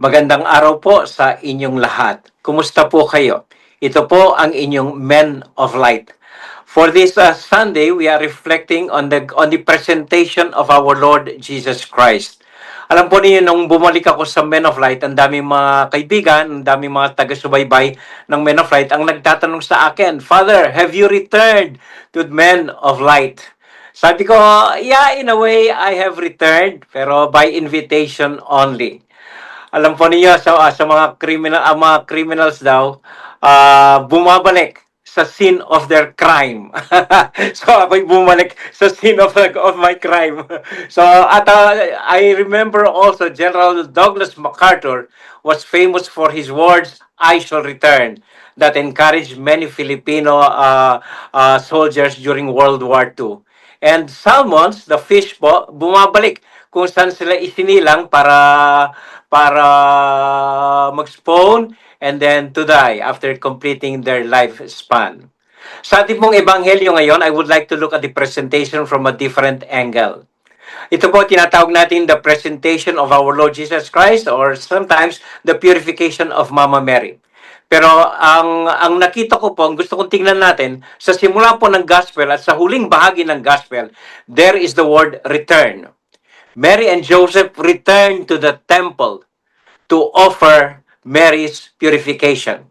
Magandang araw po sa inyong lahat. Kumusta po kayo? Ito po ang inyong Men of Light. For this Sunday, we are reflecting on the presentation of our Lord Jesus Christ. Alam po niyo, nung bumalik ako sa Men of Light, ang daming mga kaibigan, ang daming mga taga-subaybay ng Men of Light ang nagtatanong sa akin, Father, have you returned to Men of Light? Sabi ko, yeah, in a way, I have returned, pero by invitation only. Alam po niyo sa mga criminals daw bumabalik sa scene of their crime. So ako'y bumalik sa scene of my crime. So I remember also General Douglas MacArthur was famous for his words, I shall return, that encouraged many Filipino soldiers during World War II. And salmons, the fish po, bumabalik kung saan sila isinilang para mag-spawn and then to die after completing their lifespan. Sa ating pong ebanghelyo ngayon, I would like to look at the presentation from a different angle. Ito po tinatawag natin the presentation of our Lord Jesus Christ or sometimes the purification of Mama Mary. Pero ang nakita ko po, ang gusto kong tingnan natin, sa simula po ng gospel at sa huling bahagi ng gospel, there is the word return. Mary and Joseph returned to the temple to offer Mary's purification.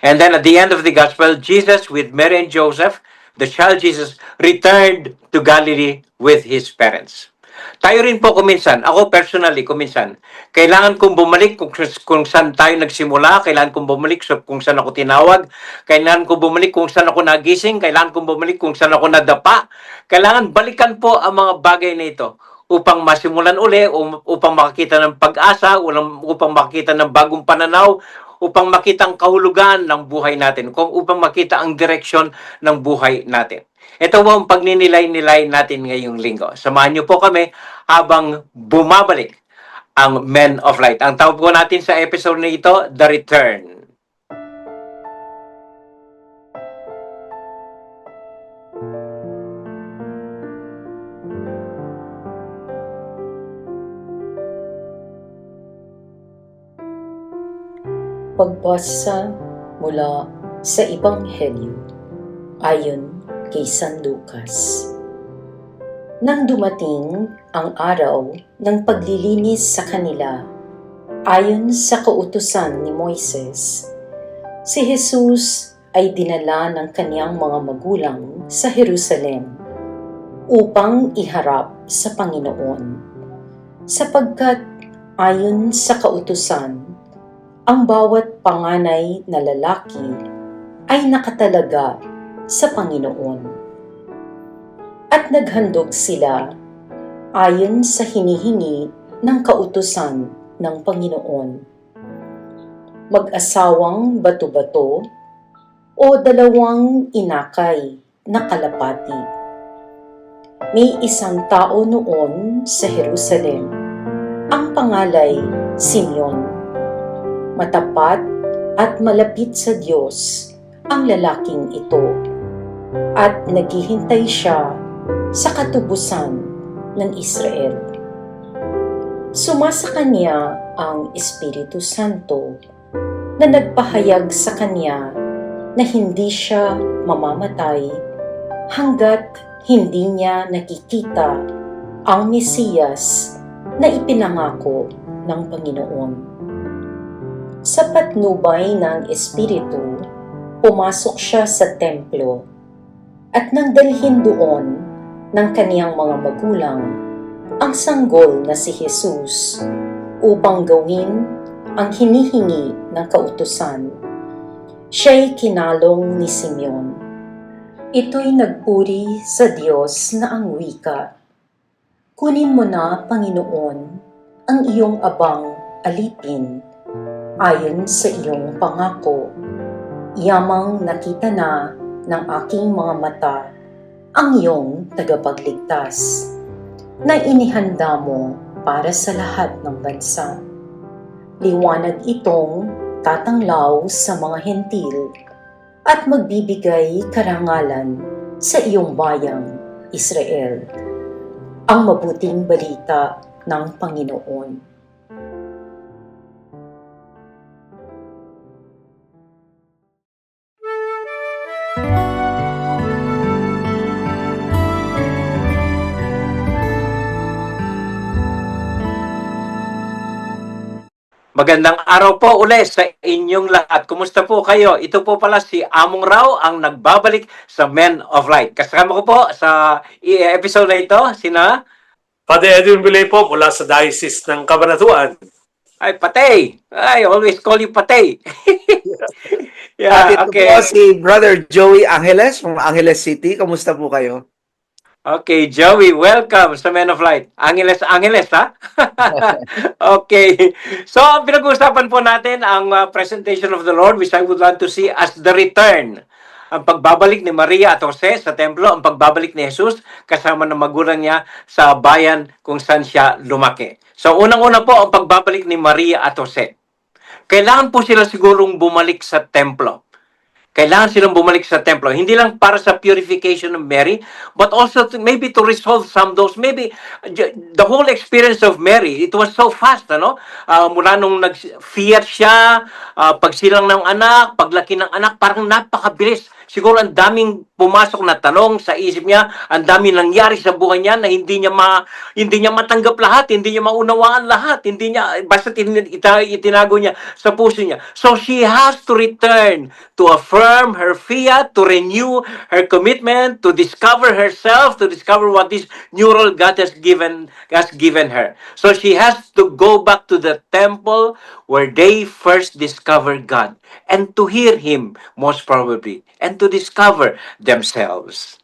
And then at the end of the gospel, Jesus with Mary and Joseph, the child Jesus, returned to Galilee with his parents. Tayo rin po kuminsan, ako personally kuminsan, kailangan kong bumalik kung saan tayo nagsimula, kailangan kong bumalik kung saan ako tinawag, kailangan kong bumalik kung saan ako nagising, kailangan kong bumalik kung saan ako nadapa. Kailangan balikan po ang mga bagay na ito upang masimulan uli, upang makakita ng pag-asa, upang makakita ng bagong pananaw, upang makita ang kahulugan ng buhay natin, upang makita ang direksyon ng buhay natin. Ito po ang pagninilay-nilay natin ngayong linggo. Samahan niyo po kami habang bumabalik ang Men of Light. Ang tawag po natin sa episode na ito, The Return. Pagbasa mula sa Ebanghelyo ayon kay San Lucas. Nang dumating ang araw ng paglilinis sa kanila ayon sa kautusan ni Moises, si Jesus ay dinala ng kaniyang mga magulang sa Jerusalem upang iharap sa Panginoon, sapagkat ayon sa kautusan, ang bawat panganay na lalaki ay nakatalaga sa Panginoon. At naghandog sila ayon sa hinihingi ng kautusan ng Panginoon. Mag-asawang bato-bato o dalawang inakay na kalapati. May isang tao noon sa Jerusalem, ang pangalay Simeon. Matapat at malapit sa Diyos ang lalaking ito at naghihintay siya sa katubusan ng Israel. Sumasa kanya ang Espiritu Santo na nagpahayag sa kanya na hindi siya mamamatay hanggat hindi niya nakikita ang Mesiyas na ipinangako ng Panginoon. Sa patnubay ng Espiritu, pumasok siya sa templo at nang dalhin doon ng kaniyang mga magulang ang sanggol na si Jesus upang gawin ang hinihingi ng kautusan. Siya'y kinalong ni Simeon. Ito'y nagpuri sa Diyos na ang wika, kunin mo na, Panginoon, ang iyong abang alipin ayon sa iyong pangako. Yamang nakita na ng aking mga mata ang iyong tagapagligtas na inihanda mo para sa lahat ng bansa. Liwanag itong tatanglaw sa mga hentil at magbibigay karangalan sa iyong bayang Israel. Ang mabuting balita ng Panginoon. Magandang araw po ulit sa inyong lahat. Kumusta po kayo? Ito po pala si Among Rao ang nagbabalik sa Men of Light. Kasama ko po sa episode na ito, sina... Father Edwin Bilay po mula sa Diocese ng Cabanatuan. Ay, Patay! I always call you Patay. At Yeah, ito okay. po si Brother Joey Angeles from Angeles City. Kamusta po kayo? Okay, Joey, welcome sa Men of Light. Angeles, Angeles, ha? Okay. So, ang pinag-uusapan po natin ang presentation of the Lord, which I would want to see as the return. Ang pagbabalik ni Maria at Jose sa templo, ang pagbabalik ni Jesus kasama ng magulang niya sa bayan kung saan siya lumaki. So, unang-una po ang pagbabalik ni Maria at Jose. Kailangan po sila sigurong bumalik sa templo. Kailangan silang bumalik sa templo. Hindi lang para sa purification of Mary, but also maybe to resolve some of those. Maybe the whole experience of Mary, it was so fast, ano? Mula nung nag-fiat siya, pagsilang ng anak, paglaki ng anak, parang napakabilis. Siguro ang daming pumasok na tanong sa isip niya, ang daming nangyari sa buhay niya na hindi niya matanggap lahat, hindi niya maunawaan lahat, hindi niya, basta itinago niya sa puso niya. So she has to return to affirm her fiat, to renew her commitment, to discover herself, to discover what this new role God has given her. So she has to go back to the temple where they first discovered God and to hear Him, most probably, and to discover themselves.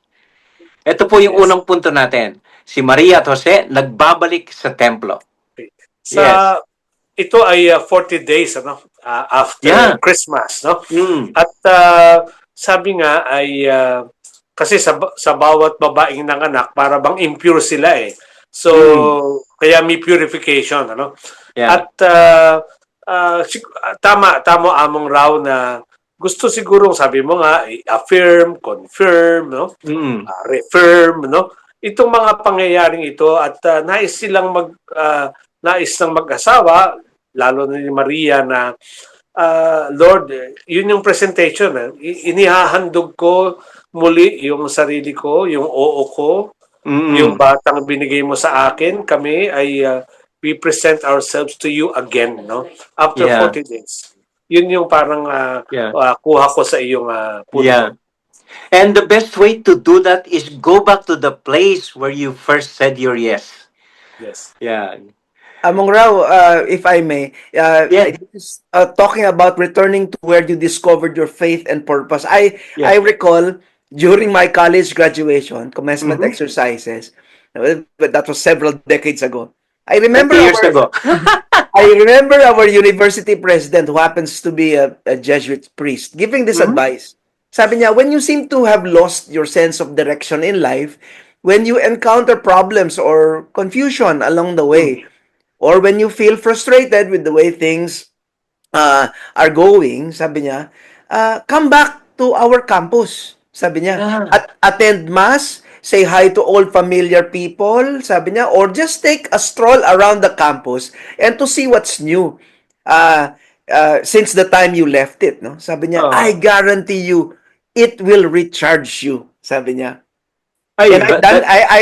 Ito po yung Yes. unang punto natin. Si Maria at Jose nagbabalik sa templo. Sa ito ay 40 days after Yeah. Christmas, no? Mm. At sabi nga ay kasi sa bawat babaeng nanganak para bang impure sila eh. So kaya may purification, ano? Yeah. At tama Among Raw na gusto siguro sabi mo nga affirm, confirm, no? Mm. Reaffirm, no? Itong mga pangyayaring ito at nais ng mag-asawa, lalo na ni Maria na Lord, yun yung presentation. Inihahandog ko muli yung sarili ko, yung oo ko, yung batang binigay mo sa akin. Kami ay we present ourselves to you again, no? After Yeah. 40 days. Yun yung parang kuha ko sa iyong punto. Yeah. And the best way to do that is go back to the place where you first said your yes. Yes. Yeah. Among Rao, if I may, Yeah. talking about returning to where you discovered your faith and purpose. Yeah. I recall during my college graduation, commencement Mhm. exercises, but that was several decades ago. I remember 20 years ago. I remember our university president, who happens to be a Jesuit priest, giving this Mhm. advice. Sabi niya, when you seem to have lost your sense of direction in life, when you encounter problems or confusion along the way, or when you feel frustrated with the way things are going, sabi niya, come back to our campus. Sabi niya, Yeah. attend mass, say hi to all familiar people, sabi niya, or just take a stroll around the campus and to see what's new since the time you left it. No? Sabi niya, Oh. I guarantee you, it will recharge you. Sabi niya. Ay, And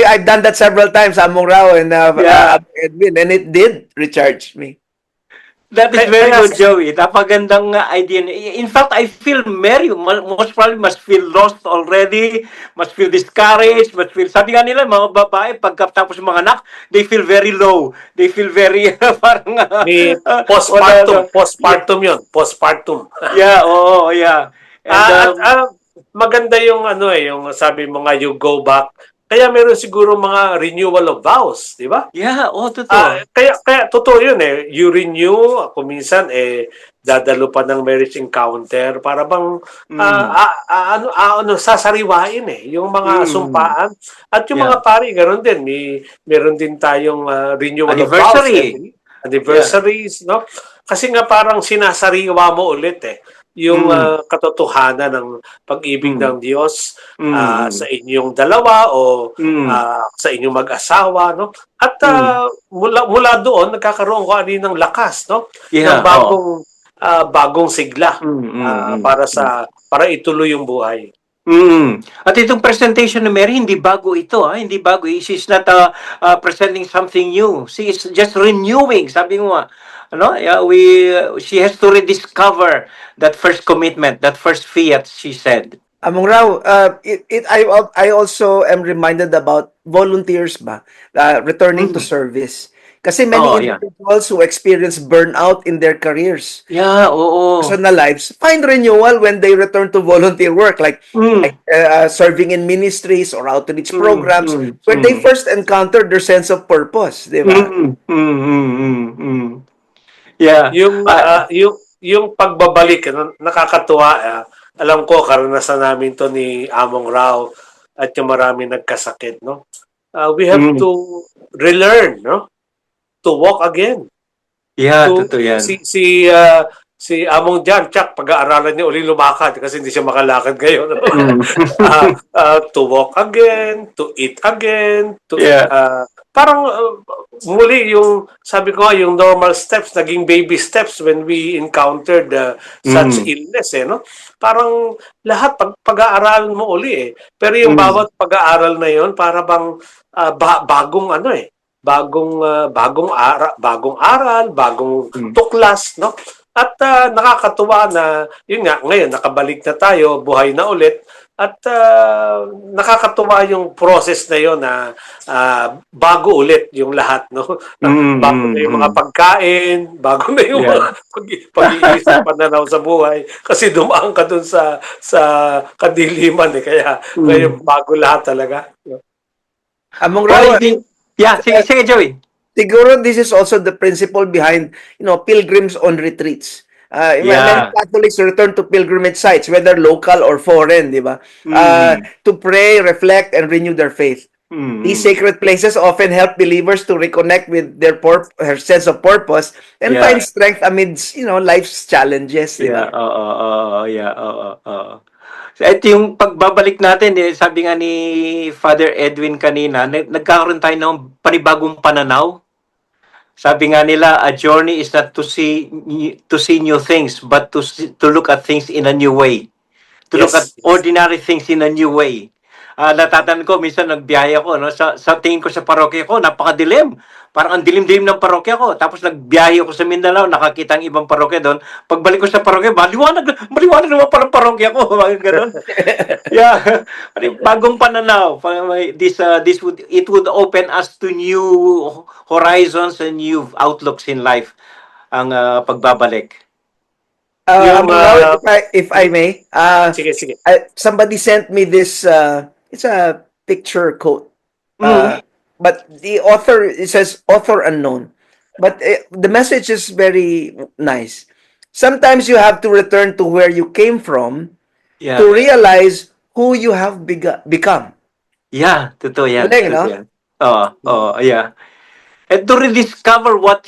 I've done that several times, Among Rao and Yeah. Edwin, and it did recharge me. that is very Kaya- good, Joey. Napagandang idea. In fact, I feel Mary most probably must feel lost already, must feel discouraged, must feel, sabi nga nila, mga babae, pagkatapos mga anak, they feel very low. They feel very, parang, May wala- postpartum yun. Postpartum. Yeah, oo, yeah. And, Maganda yung yung sabi mo nga, you go back. Kaya meron siguro mga renewal of vows, di ba? yeah, totoo. Kaya totoo yun eh. You renew, kung minsan dadalo pa ng marriage encounter para bang sasariwain yung mga sumpaan. At yung Yeah. mga pari, ganoon din. Meron din tayong renewal Anniversary. of vows. Anniversaries, no? Kasi nga parang sinasariwa mo ulit yung katotohanan ng pag-ibig ng Diyos sa inyong dalawa o sa inyong mag-asawa, no? At mula doon nagkakaroon ko ng lakas, no? Yeah, Ng bagong sigla para ituloy yung buhay. At itong presentation ni Mary, hindi bago ito. Hindi bago. She's not presenting something new. She is just renewing. Sabi mo, ano? Yeah, she has to rediscover that first commitment, that first fiat, she said. Among Rao, I also am reminded about volunteers ba, returning to service. Kasi many Oh, yeah. individuals who experience burnout in their careers, Yeah, oo. personal lives, find renewal when they return to volunteer work, Mm, serving in ministries or outreach mm, programs, mm, where they mm, first encountered their sense of purpose, di ba? Yeah. Yung yung pagbabalik nakakatuwa, alam ko karanasan namin to ni Among Rao at yung marami nagkasakit, no. We have Mm. to relearn, no, to walk again. Yeah, To totoo yan. si Among Jan, Chuck, pag-aaralan niya uli lumakad kasi hindi siya makalakad ngayon. Mm. To walk again, to eat again, to Yeah. parang muli yung sabi ko nga, yung normal steps naging baby steps when we encountered such illness, no? Parang lahat pag-aaralan mo uli, pero yung bawat pag-aaral na yon para bang bagong bagong aral, bagong tuklas, no? At nakakatuwa na yun nga ngayon nakabalik na tayo, buhay na ulit. At nakakatuwa yung process na yon na bago ulit yung lahat, no? Bago na yung mga pagkain, bago na yung mga pag-iisip, pananaw sa buhay kasi dumaan ka dun sa kadiliman kaya bago lahat talaga. Among Well, Rao, yeah, sige, Joey. siguro this is also the principle behind, pilgrims on retreats. Many Yeah. Catholics return to pilgrimage sites, whether local or foreign, di ba? To pray, reflect, and renew their faith. These sacred places often help believers to reconnect with their sense of purpose and Yeah. find strength amidst, life's challenges, di Yeah, ba? oo. So, ito yung pagbabalik natin, sabi nga ni Father Edwin kanina, nagkakaroon tayo ng panibagong pananaw. Sabi nga nila, a journey is not to see new things, but to look at things in a new way. To look at Yes. ordinary things in a new way. Natatandaan ko, minsan nagbiyahe ako, no? Sa tingin ko sa parokya ko, napakadilim. Parang ang dilim-dilim ng parokya ko. Tapos nagbiyahe ako sa Mindanao, nakakita ang ibang parokya doon. Pagbalik ko sa parokya, maliwanag naman parang parokya ko. Mga ganun. Yeah. Bagong pananaw. It would open us to new horizons and new outlooks in life. Ang pagbabalik. Yung, Now, if I may, sige. somebody sent me this. It's a picture quote, but it says author unknown, but the message is very nice. Sometimes you have to return to where you came from Yeah. to realize who you have become. Yeah, totoo yan. Galing, Totoo no? yan. Oo, yeah. And to rediscover what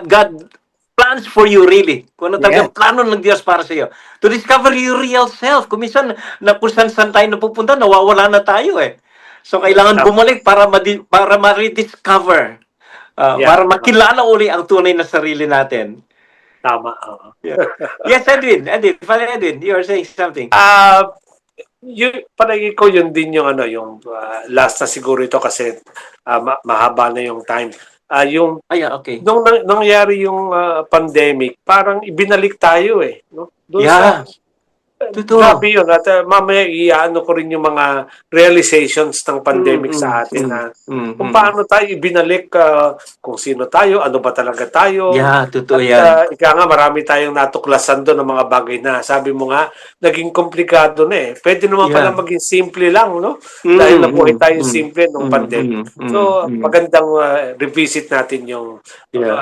God plans for you really. Kung ano talagang Yes. plano ng Diyos para sa iyo. To discover your real self. Kung minsan, kung saan tayo napupunta, nawawala na tayo eh. So, kailangan bumalik para ma-rediscover. Yeah. Para makilala uli ang tunay na sarili natin. Tama. Oo. Yeah. Yes, Father Edwin, you are saying something. Yung palagi ko yun din yung yung last na siguro ito kasi mahaba na yung time. Yung Okay. nung nangyari yung pandemic, parang ibinalik tayo no? Doon Yeah. sa Totoo. grabe yun. At mamaya iano ko rin yung mga realizations ng pandemic sa atin na kung paano tayo ibinalik, kung sino tayo, ano ba talaga tayo. Yeah, totoo At yan. ika nga marami tayong natuklasan doon ng mga bagay na sabi mo nga, naging komplikado na Pwede naman pala maging simple lang, no? Dahil nabuhay tayo simple nung pandemic. So, magandang revisit natin yung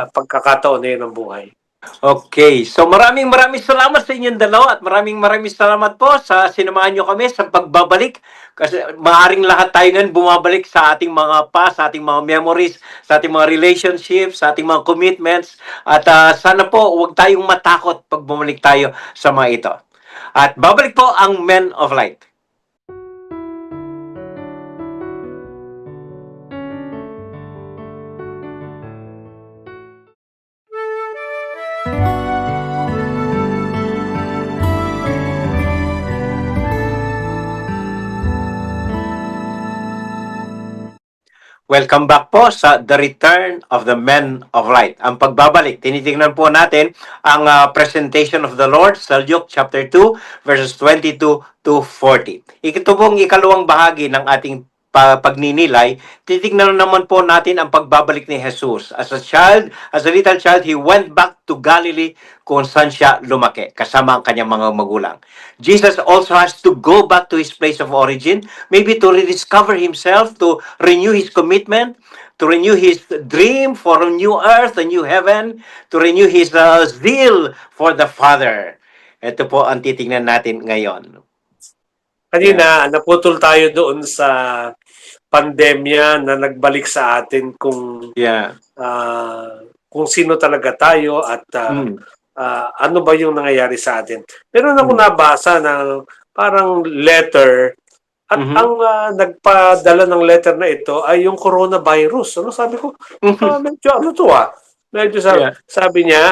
pagkakataon na yun ng buhay. Okay. So maraming salamat sa inyong dalawa at maraming salamat po sa sinamahan nyo kami sa pagbabalik. Kasi maaaring lahat tayo ngayon bumabalik sa ating mga past, sa ating mga memories, sa ating mga relationships, sa ating mga commitments. At sana po huwag tayong matakot pag bumalik tayo sa mga ito. At babalik po ang Men of Light. Welcome back po sa The Return of the Men of Light. Ang pagbabalik, tinitingnan po natin ang presentation of the Lord sa Luke chapter 2 verses 22 to 40. Ito pong ikalawang bahagi ng ating pagninilay, titignan naman po natin ang pagbabalik ni Jesus. As a little child, he went back to Galilee kung saan siya lumaki, kasama ang kanyang mga magulang. Jesus also has to go back to his place of origin, maybe to rediscover himself, to renew his commitment, to renew his dream for a new earth, a new heaven, to renew his zeal for the Father. Ito po ang titingnan natin ngayon. Kanina, naputol tayo doon sa pandemya na nagbalik sa atin kung Yeah. kung sino talaga tayo at ano ba yung nangyayari sa atin. Meron ako nabasa na parang letter at ang nagpadala ng letter na ito ay yung coronavirus. Ano sabi ko? Medyo ano to Medyo sabi niya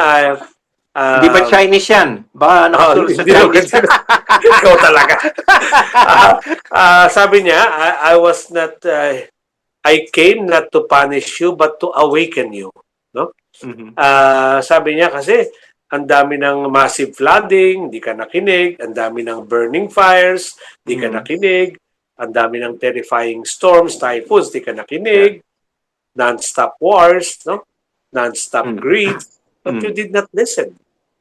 Di ba Chinese yan? Ba nakatulog sa Chinese? Ikaw talaga. Sabi niya, I was not, I came not to punish you but to awaken you. No? Sabi niya kasi, ang dami ng massive flooding, hindi ka nakinig. Ang dami ng burning fires, hindi ka nakinig. Ang dami ng terrifying storms, typhoons, hindi ka nakinig. Non-stop wars, no? Non-stop greed. But you did not listen.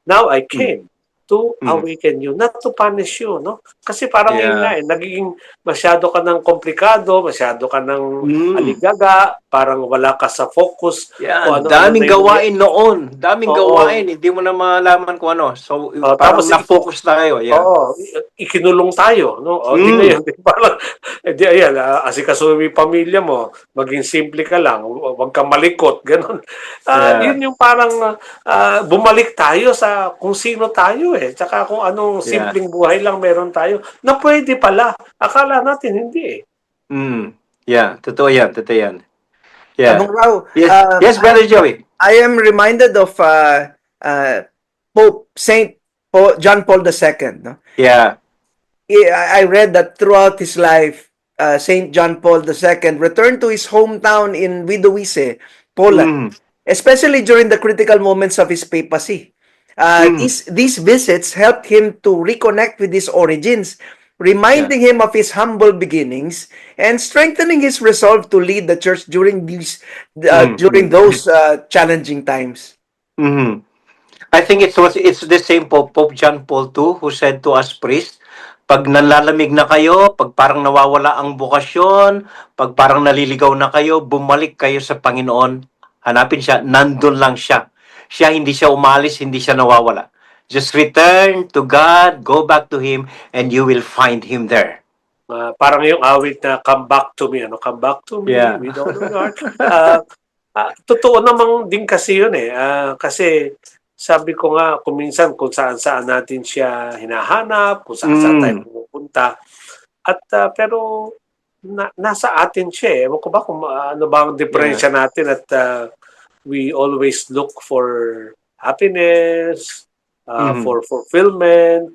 Now I came to awaken you, not to punish you, no? Kasi parang yun nga nagiging masyado ka ng komplikado, masyado ka ng aligaga, parang wala ka sa focus. Yeah, daming gawain noon. Daming gawain. Hindi mo na malaman kung ano. So, parang na-focus na kayo. Yeah. Oo, ikinulong tayo, no? O, di na yan. Parang, ayan, asikasuhin mo yung pamilya mo, maging simple ka lang, huwag kang malikot, gano'n. Yun yung parang bumalik tayo sa kung sino tayo tsaka kung anong simpleng buhay lang meron tayo na pwede pala. Akala natin hindi Yeah, totoo yan. Yeah. Abang Rao, Yes, Brother Joey. I am reminded of Pope Saint John Paul II. No? Yeah. I read that throughout his life, Saint John Paul II returned to his hometown in Widowice, Poland, especially during the critical moments of his papacy. These visits helped him to reconnect with his origins, reminding him of his humble beginnings and strengthening his resolve to lead the church during those challenging times. I think it's the same Pope John Paul II who said to us priests, pag nalalamig na kayo, pag parang nawawala ang bukasyon, pag parang naliligaw na kayo, bumalik kayo sa Panginoon. Hanapin siya, nandun lang siya. Hindi siya umalis, hindi siya nawawala. Just return to God, go back to Him, and you will find Him there. Parang yung awit na come back to me, come back to me, we don't know God. Totoo namang din kasi yun kasi sabi ko nga kung minsan kung saan natin siya hinahanap, kung saan tayo pupunta. At pero nasa atin siya Ewan ko ba kung ano ba ang diferensya natin at we always look for happiness, for fulfillment,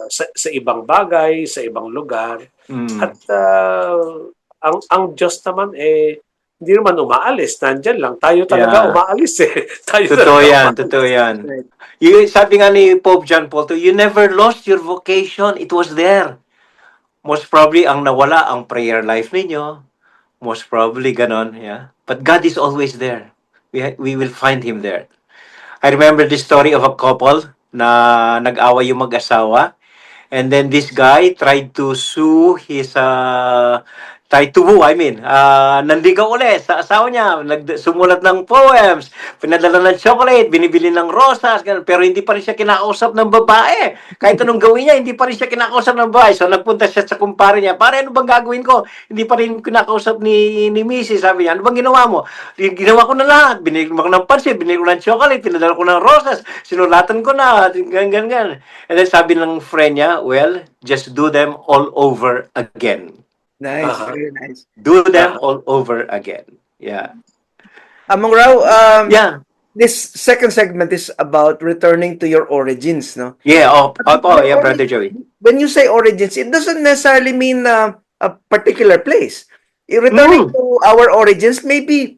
sa ibang bagay, sa ibang lugar. At ang Diyos naman hindi naman umaalis, nandyan lang. Tayo talaga umaalis Tayo Totoo yan. Sabi nga ni Pope John Paul II, you never lost your vocation, it was there. Most probably, ang nawala ang prayer life ninyo. Most probably, ganon, But God is always there. We will find Him there. I remember the story of a couple na nag-away yung mag-asawa. And then this guy tried to sue his nanligaw ulit sa asawa niya, sumulat ng poems, pinadala ng chocolate, binibili ng rosas, pero hindi pa rin siya kinakausap ng babae. Kahit anong gawin niya, hindi pa rin siya kinakausap ng babae. So nagpunta siya sa kumpare niya, pare, ano bang gagawin ko? Hindi pa rin kinakausap ni Mrs. Sabi niya, ano bang ginawa mo? Ginawa ko na lahat, binili ko ng pansit, binili ko ng chocolate, pinadala ko ng rosas, sinulatan ko na, ganyan. And then sabi ng friend niya, well, just do them all over again. Nice, very nice. Do them all over again. Yeah. Among Rao, this second segment is about returning to your origins, no? Yeah, Brother Joey. When you say origins, it doesn't necessarily mean a particular place. Returning to our origins may be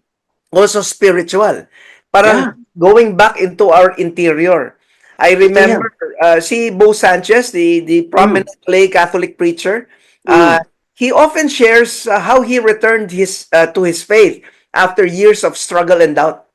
also spiritual. Parang Yeah. going back into our interior. I Totoo yan. remember si Bo Sanchez, the prominent lay Catholic preacher, uh, Mm. he often shares how he returned to his faith after years of struggle and doubt.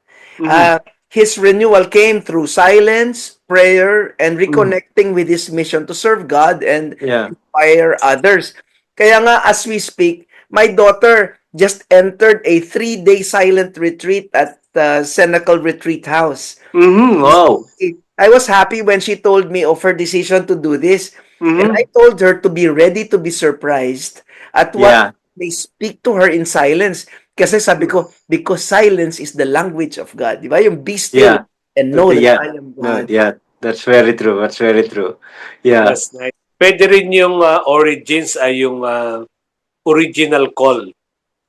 Mhm. Uh, his renewal came through silence, prayer, and Mm. reconnecting with his mission to serve God and Yeah. inspire others. Kaya nga, as we speak, my daughter just entered a 3-day silent retreat at the Senecal Retreat House. Mhm. Wow. I was happy when she told me of her decision to do this. And I Mhm. told her to be ready to be surprised at what Yeah. they speak to her in silence. Kasi sabi ko, because silence is the language of God. Di ba? Yung be still Yeah. and know Totoo that yan. I am No, God. yeah. That's very true. That's very true. Yeah. That's nice. Pwede rin yung origins ay yung original call,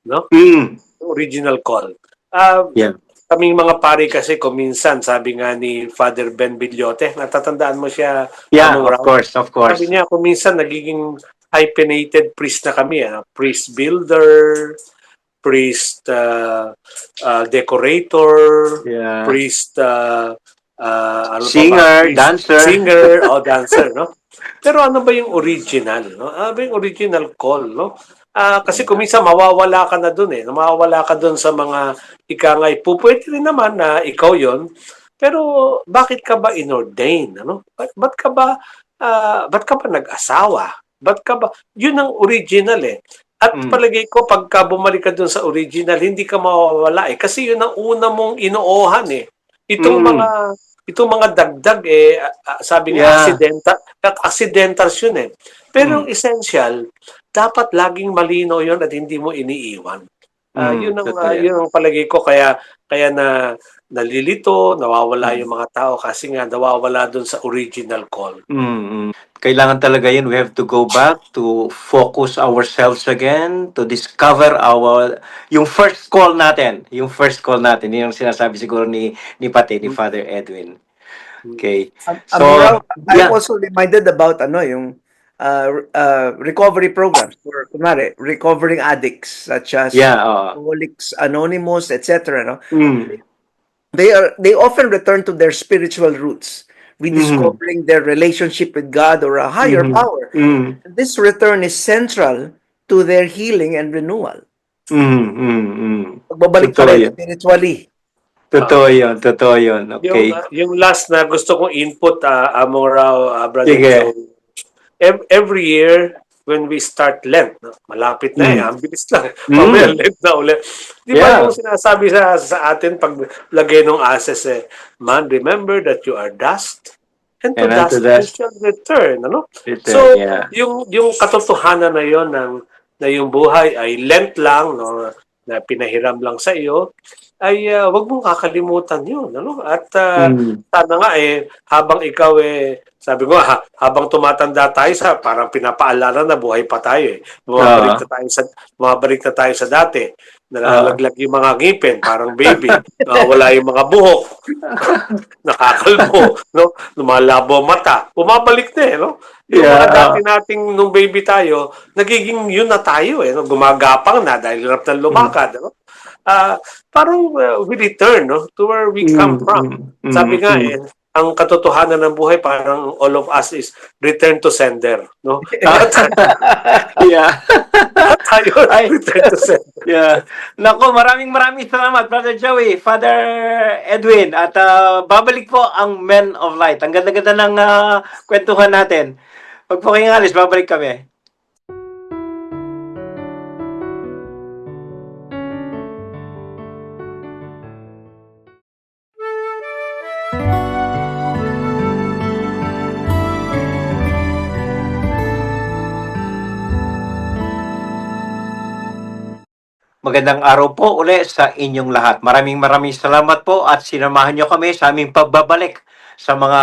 no? Mm. Original call. Ah, Yeah. kaming mga pari kasi kuminsan, sabi nga ni Father Ben Bilyote, natatandaan mo siya, Yeah, Among of Rao? course, of Sabi course. niya, kuminsan nagiging hyphenated priest na kami. Priest builder, priest decorator, Yeah. priest ano pa ba? Singer, Priest dancer. singer o dancer, no? Pero ano ba yung original, no? Ano ba yung original call, no? Kasi Yeah. kuminsan mawawala ka na dun eh. Mawawala ka dun sa mga ikangay. Pwede rin naman na ikaw yon. Pero bakit ka ba inordain, ano? Ba't ka ba nag-asawa? Ba't ka ba? Yun ang original eh. At Mm. palagay ko, pagka bumalik ka dun sa original, hindi ka mawawala eh. Kasi yun ang una mong inoohan eh. Itong Mm. mga itong mga dagdag eh, sabi nga, Yeah. accidentals yun eh. Pero Mm. yung essential, dapat laging malino yun at hindi mo iniiwan. Mm. Totoo yan. Yun ang palagay ko, kaya na nalilito, nawawala Mm. yung mga tao kasi nga nawawala dun sa original call. Mm. Kailangan talaga yun. We have to go back to focus ourselves again, to discover yung first call natin. Yung first call natin. Yun yung sinasabi siguro ni Pati, ni Father Edwin. Okay. Amuraw, So, I'm yeah. also reminded about yung recovery programs for kunwari, recovering addicts such as Yeah. Alcoholics Anonymous, etc. No? Mm. They often return to their spiritual roots, Mhm. rediscovering their relationship with God or a higher Mhm. power. Mm. This return is central to their healing and renewal. Mm. Mm. Mm. Pagbabalik pa Totoo rin yun. spiritually. Totoo yun. Totoo yun. Okay. Yung last na gusto kong input, Among Rao, Brother Sige. Joe, every year when we start Lent, no? Malapit na Mm. ang bilis lang. Mamaya Mm. Lent na ulit. Di ba Yeah. yung sinasabi sa atin pag lagay ng asses man, remember that you are dust, and to And unto dust you that, shall return. Ano? return. So, Yeah. yung katotohanan na yon na yung buhay ay Lent lang, no? Na pinahiram lang sa iyo, ay wag mong kakalimutan yun. Ano? At Mm. sana nga habang ikaw sabi ko habang tumatanda tayo parang pinapaalala na buhay pa tayo eh. Oo. Bumabalik na tayo sa dati. Oo. Nalalaglag yung mga ngipin, parang baby. Wala yung mga buhok. Nakakalbo, no? Lumalabo ang mata. Bumabalik na no? Yung mga dati nating nung baby tayo, nagiging yun na tayo no? Gumagapang na dahil hirap na lumakad, no? Parang we return no to where we come Mm. from. Mm. Sabi nga Mm. ang katotohanan ng buhay parang all of us is return to sender, no? Yeah. Tayo Ay. return to sender. Yeah. Nako, maraming salamat, Brother Joey, Father Edwin. At babalik po ang Men of Light. Ang ganda-ganda ng kwentuhan natin. Pag po kayong alis, babalik kami. Magandang araw po uli sa inyong lahat. Maraming salamat po at sinamahan nyo kami sa aming pagbabalik sa mga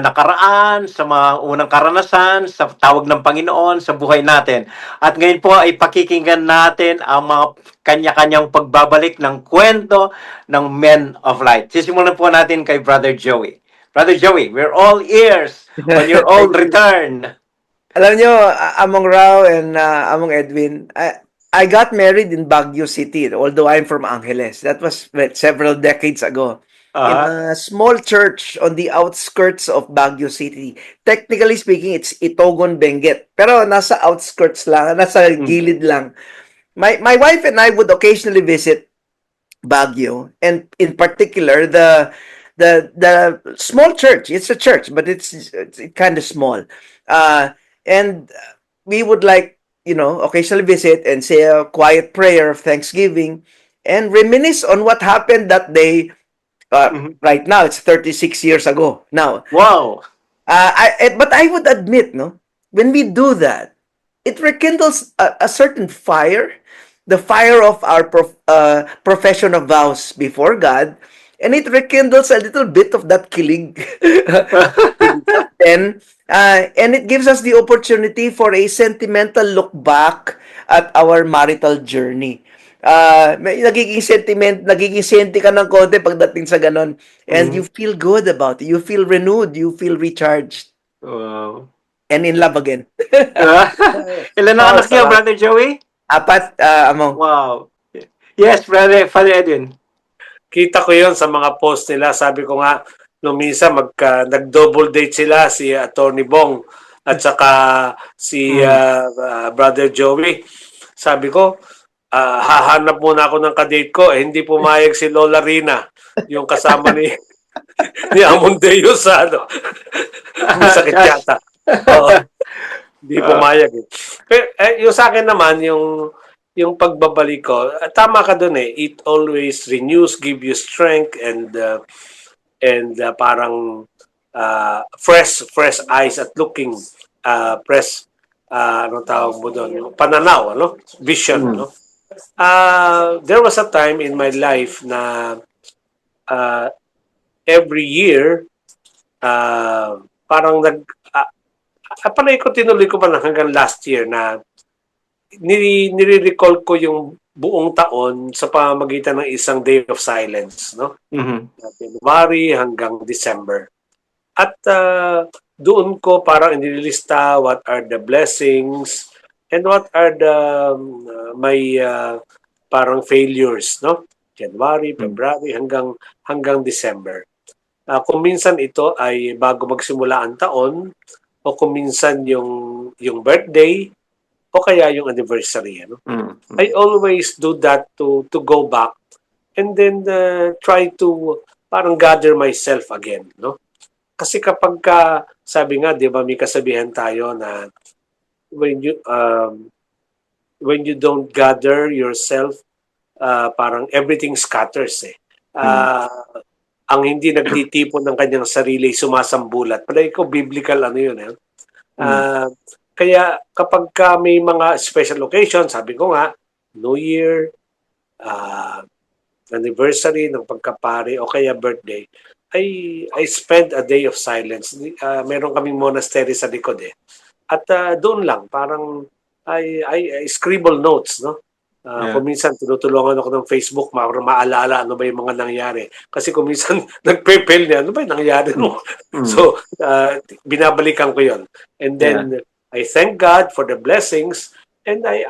nakaraan, sa mga unang karanasan, sa tawag ng Panginoon sa buhay natin. At ngayon po ay pakikinggan natin ang mga kanya-kanyang pagbabalik ng kwento ng Men of Light. Sisimulan po natin kay Brother Joey. Brother Joey, we're all ears on your own return. Alam nyo, Among Rao and Among Edwin, I got married in Baguio City, although I'm from Angeles. That was several decades ago. In Uh-huh. a small church on the outskirts of Baguio City. Technically speaking, it's Itogon Benguet. Pero nasa outskirts lang, nasa Mm. gilid lang. My wife and I would occasionally visit Baguio, and in particular the small church. It's a church, but it's kind of small. And we would occasionally visit and say a quiet prayer of thanksgiving and reminisce on what happened that day. Mhm. Right now, it's 36 years ago. Now, Wow. but I would admit, no, when we do that, it rekindles a certain fire, the fire of our profession of vows before God, and it rekindles a little bit of that kilig within us then, and it gives us the opportunity for a sentimental look back at our marital journey. Nagiging senti ka ng konti pagdating sa ganon, and you Mhm. feel good about it. You feel renewed, you feel recharged, Wow. and in love again. Ilan ang Oh, anak niyo, sarap. Brother Joey? Apat, Among. Wow. Yes, Brother Father Edwin. Kita ko yon sa mga post nila. Sabi ko nga, nung minsan nag-double date sila, si Attorney Bong at saka si Mm. Brother Joey. Sabi ko, hahanap muna ako ng kadate ko. Hindi pumayag si Lola Rina, yung kasama ni ni Amondeo sa ano. May sakit Gosh. yata. Oo, hindi pumayag eh. Pero, yung sa akin naman, yung pagbabalik ko, tama ka dun eh. It always renews, give you strength and parang fresh eyes at looking fresh ano tawag mo doon, pananaw, ano? Vision, Mm. no? There was a time in my life na uh, every year parang panay ko tinuloy ko pa lang hanggang last year na nire-recall ko yung buong taon sa pamamagitan ng isang day of silence, no? Mhm. January hanggang December. At doon ko parang inilista what are the blessings and what are the my parang failures, no? January, Mm. February hanggang December. Kung minsan ito ay bago magsimula ang taon o kung minsan yung birthday o kaya yung anniversary, ano? Mm. I always do that to go back and then try to parang gather myself again, no? Kasi kapag sabi nga, 'di ba, may kasabihan tayo na when you when you don't gather yourself, parang everything scatters eh. Mm. Ang hindi nagtitipon ng kanyang sarili sumasambulat. Palagi ko biblical ano yun eh. Mm. Kaya kapag may mga special occasion, sabi ko nga, New Year, uh, anniversary ng pagkapare o kaya birthday, I spend a day of silence. Meron kaming monastery sa likod eh. At doon lang, parang I scribble notes, no? Yeah. Kung minsan tinutulungan ako ng Facebook para maalala ano ba yung mga nangyari. Kasi kung minsan nagpe-fail niya, ano ba yung nangyari mo? Mm. So, binabalikan ko yon. And then, I thank God for the blessings and I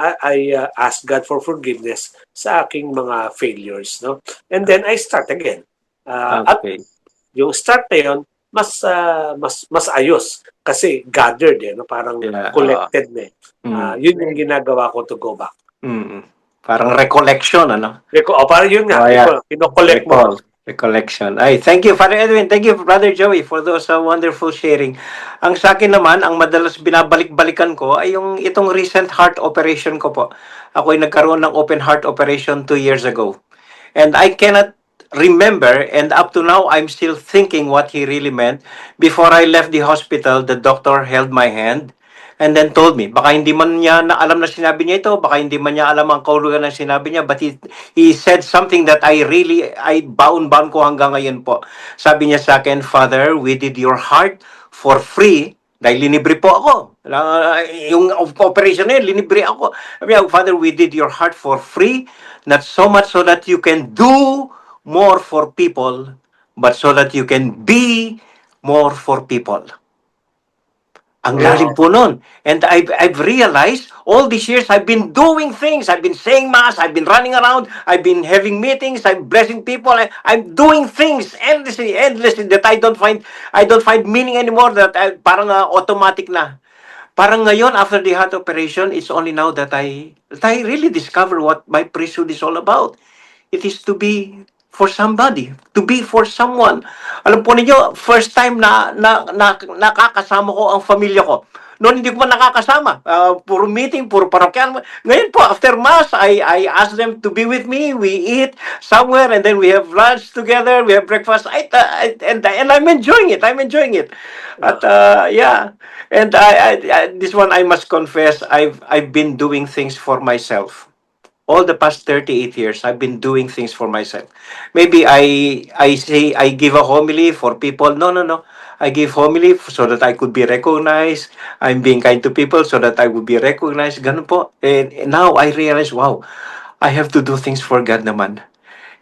ask God for forgiveness sa aking mga failures, no? And then I start again. At Okay. yung start na yun, mas ayos kasi gathered eh, no? Parang Yeah. collected na eh. Mm. Yun yung ginagawa ko to go back. Mm. Parang recollection, ano? Parang yun nga, Oh, yeah. kino-collect mo. Recollection. Ay, thank you, Father Edwin. Thank you, Brother Joey, for those wonderful sharing. Ang sa akin naman, ang madalas binabalik-balikan ko ay yung itong recent heart operation ko po. Ako ay nagkaroon ng open heart operation 2 years ago. And I cannot remember, and up to now, I'm still thinking what he really meant. Before I left the hospital, the doctor held my hand and then told me, baka hindi man niya na alam na sinabi niya ito, baka hindi man niya alam ang kaulugan ng sinabi niya, but he said something that I bound ko hanggang ngayon po. Sabi niya sa akin, Father, we did your heart for free, dahil linibre po ako. Yung operation na yun, linibre ako. Sabi niya, Father, we did your heart for free, not so much so that you can do more for people, but so that you can be more for people. Ang Wow. lalim po nun. And I've realized all these years I've been doing things. I've been saying mass. I've been running around. I've been having meetings. I'm blessing people. I'm doing things endlessly that I don't find meaning anymore. That parang automatic na. Parang ngayon, after the heart operation, it's only now that I really discover what my priesthood is all about. It is to be for somebody, to be for someone. Alam po ninyo, first time na nakakasama ko ang pamilya ko. Noon hindi ko pa nakakasama. Puro meeting, puro parokyan. Ngayon po, after Mass, I ask them to be with me. We eat somewhere and then we have lunch together. We have breakfast. And I'm enjoying it. I'm enjoying it. At yeah. And this one I must confess, I've been doing things for myself. All the past 38 years, I've been doing things for myself. Maybe I say I give a homily for people. No, no, no. I give homily so that I could be recognized. I'm being kind to people so that I would be recognized. Ganun po. And now I realize, wow, I have to do things for God naman.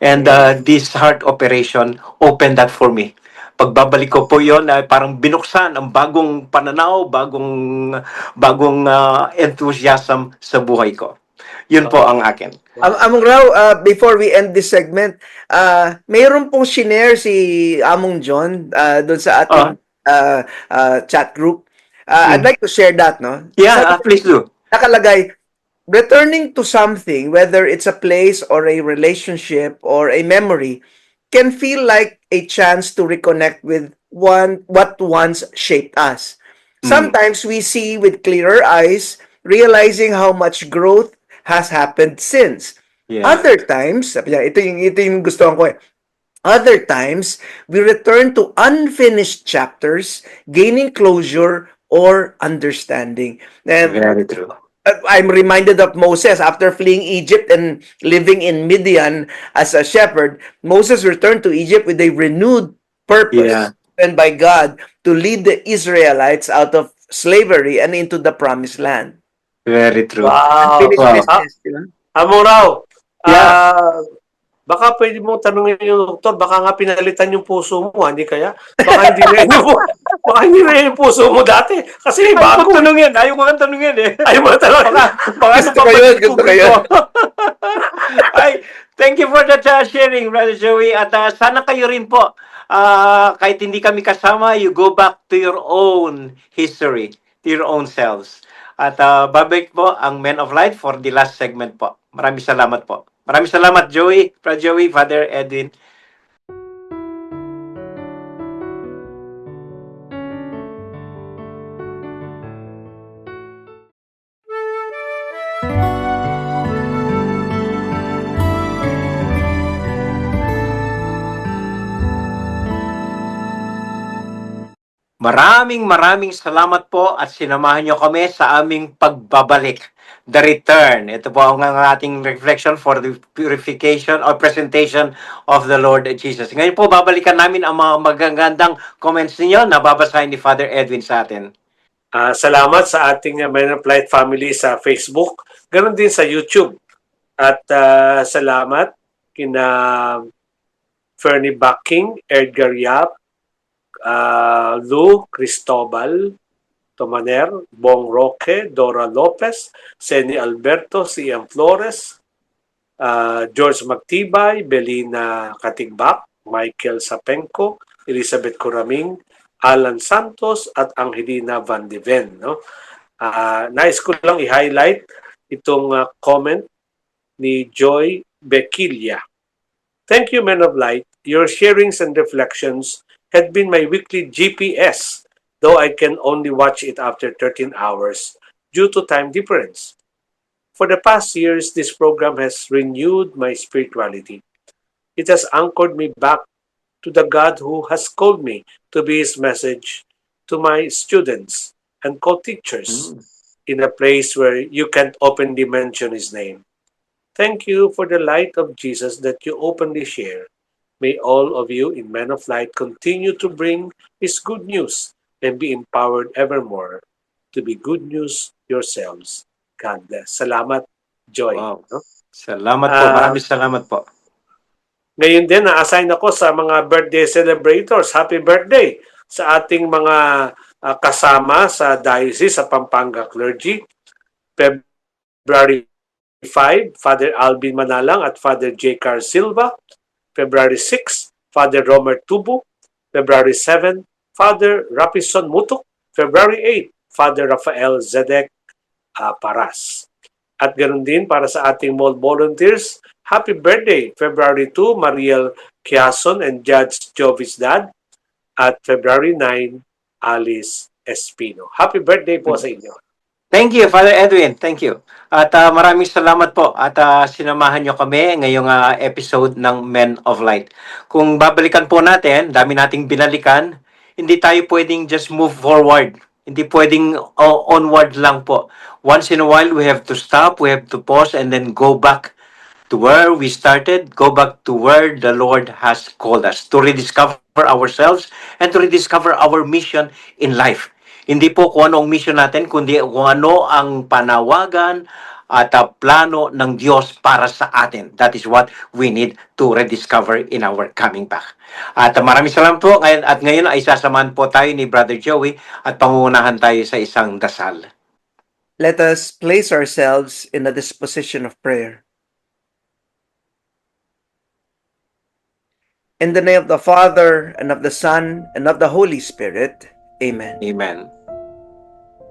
And this heart operation opened that for me. Pagbabalik ko po yon, parang binuksan ang bagong pananaw, bagong enthusiasm sa buhay ko. Yun po ang akin. Among Raw, before we end this segment, mayroon pong shinare si Among John doon sa ating chat group. I'd like to share that, no? Yeah, please do. Nakalagay, returning to something, whether it's a place or a relationship or a memory, can feel like a chance to reconnect with what once shaped us. Sometimes we see with clearer eyes, realizing how much growth has happened since. Yeah. Other times, sabi niya, ito yung gusto ko eh. Other times, we return to unfinished chapters, gaining closure or understanding. And Very true. I'm reminded of Moses after fleeing Egypt and living in Midian as a shepherd. Moses returned to Egypt with a renewed purpose given by God to lead the Israelites out of slavery and into the promised land. Very true. Wow. Unfinished Wow. business, di ba? Among Raw, Yeah. baka pwede mong tanungin yung doktor, baka nga pinalitan yung puso mo, hindi kaya? Baka hindi na yung puso mo dati. Kasi Ayaw bago. ko tanungin. Ayaw ko nga tanungin eh. Ayaw mo talaga. Baka Gusto ko yun, gusto ko yun. Ay, thank you for that sharing, Brother Joey. At sana kayo rin po, kahit hindi kami kasama, you go back to your own history, to your own selves. At babalik po ang Men of Light for the last segment po. Maraming salamat po. Maraming salamat, Joey, Brother Joey, Father Edwin. Maraming salamat po at sinamahan nyo kami sa aming pagbabalik. The return. Ito po ang ating reflection for the purification or presentation of the Lord Jesus. Ngayon po, babalikan namin ang mga magagandang comments ninyo na babasahin ni Father Edwin sa atin. Salamat sa ating Men of Light family sa Facebook. Ganon din sa YouTube. At salamat kina Fernie Backing, Edgar Yap, Lou Cristobal, Tomaner, Bong Roque, Dora Lopez, Seni Alberto, Sian Flores, George Magtibay, Belina Katigbak, Michael Sapenco, Elizabeth Coraming, Alan Santos, at Angelina Van de Ven. No? Nais ko lang i-highlight itong comment ni Joy Bequilla. Thank you, Men of Light. Your sharings and reflections had been my weekly GPS, though I can only watch it after 13 hours due to time difference. For the past years, this program has renewed my spirituality. It has anchored me back to the God who has called me to be His message to my students and co-teachers in a place where you can't openly mention His name. Thank you for the light of Jesus that you openly share. May all of you in Men of Light continue to bring His good news and be empowered evermore to be good news yourselves. God bless. Salamat, Joy. Wow. Salamat po. Maraming salamat po. Ngayon din, na-assign ako sa mga birthday celebrators. Happy birthday sa ating mga kasama sa diocese sa Pampanga Clergy. February 5, Father Alvin Manalang at Father J. Car Silva. February 6, Father Romer Tubo. February 7, Father Rapison Mutok. February 8, Father Rafael Zedek Paras. At ganoon din para sa ating mall volunteers, happy birthday, February 2, Mariel Quiason and Judge Jovis Dad. At February 9, Alice Espino. Happy birthday po sa inyo. Thank you, Father Edwin. Thank you. At maraming salamat po at sinamahan nyo kami ngayong episode ng Men of Light. Kung babalikan po natin, dami nating binalikan, hindi tayo pwedeng just move forward. Hindi pwedeng onward lang po. Once in a while, we have to stop, we have to pause, and then go back to where we started, go back to where the Lord has called us, to rediscover ourselves and to rediscover our mission in life. Hindi po kung ano ang mission natin, kundi kung ano ang panawagan at plano ng Diyos para sa atin. That is what we need to rediscover in our coming back. At maraming salamat po. At ngayon ay sasamahan po tayo ni Brother Joey at pangunahan tayo sa isang dasal. Let us place ourselves in a disposition of prayer. In the name of the Father, and of the Son, and of the Holy Spirit. Amen. Amen.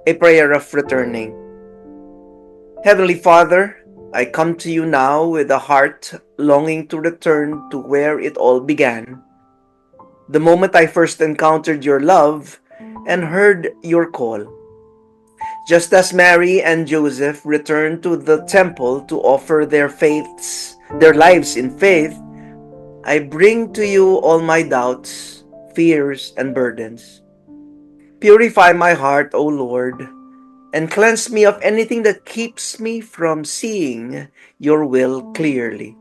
A prayer of returning. Heavenly Father, I come to you now with a heart longing to return to where it all began. The moment I first encountered your love and heard your call. Just as Mary and Joseph returned to the temple to offer their lives in faith, I bring to you all my doubts, fears, and burdens. Purify my heart, O Lord, and cleanse me of anything that keeps me from seeing your will clearly.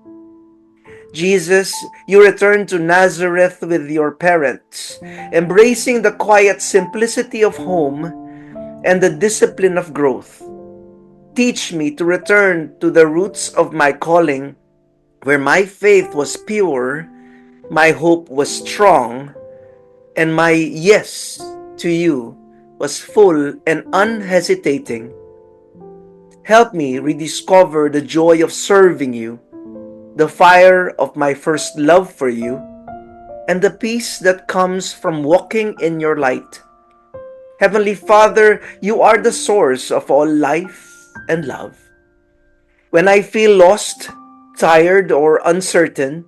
Jesus, you returned to Nazareth with your parents, embracing the quiet simplicity of home and the discipline of growth. Teach me to return to the roots of my calling, where my faith was pure, my hope was strong, and my yes to you was full and unhesitating. Help me rediscover the joy of serving you, the fire of my first love for you, and the peace that comes from walking in your light. Heavenly Father, you are the source of all life and love. When I feel lost, tired, or uncertain,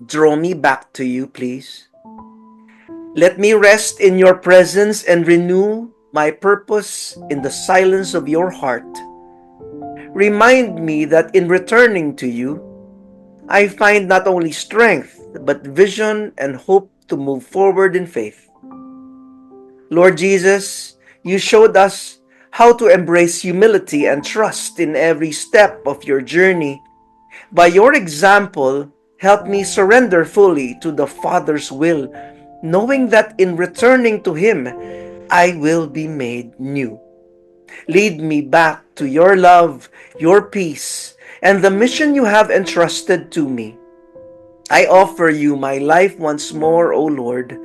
draw me back to you, please. Let me rest in your presence and renew my purpose in the silence of your heart. Remind me that in returning to you, I find not only strength, but vision and hope to move forward in faith. Lord Jesus, you showed us how to embrace humility and trust in every step of your journey. By your example, help me surrender fully to the Father's will, knowing that in returning to Him, I will be made new. Lead me back to your love, your peace, and the mission you have entrusted to me. I offer you my life once more, O Lord.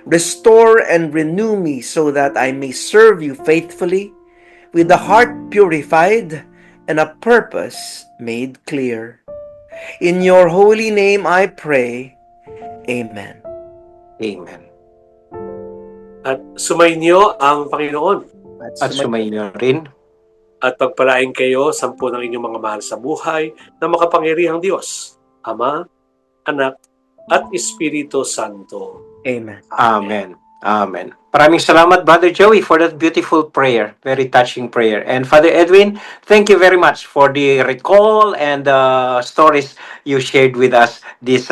Restore and renew me so that I may serve you faithfully, with a heart purified and a purpose made clear. In your holy name I pray. Amen. Amen. At sumainyo ang Panginoon At sumainyo rin. at pagpalain kayo sampu ng inyong mga mahal sa buhay na makapangyarihang Diyos, Ama, Anak, at Espiritu Santo. Amen. Amen. Amen. Maraming salamat, Brother Joey, for that beautiful prayer. Very touching prayer. And Father Edwin, thank you very much for the recall and stories you shared with us this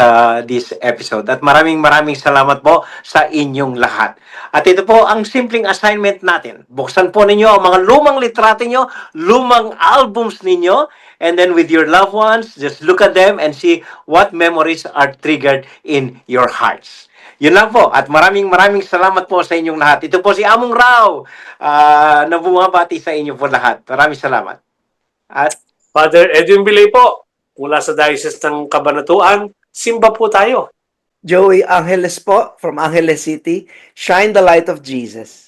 episode. At maraming salamat po sa inyong lahat. At ito po ang simpleng assignment natin. Buksan po ninyo ang mga lumang litrato nyo, lumang albums ninyo, and then with your loved ones, just look at them and see what memories are triggered in your hearts. Yun lang po. At maraming salamat po sa inyong lahat. Ito po si Among Rao na bumabati sa inyo po lahat. Maraming salamat. At Father Edwin Bilay po, mula sa Diocese ng Cabanatuan, simba po tayo. Joey Angeles po from Angeles City. Shine the light of Jesus.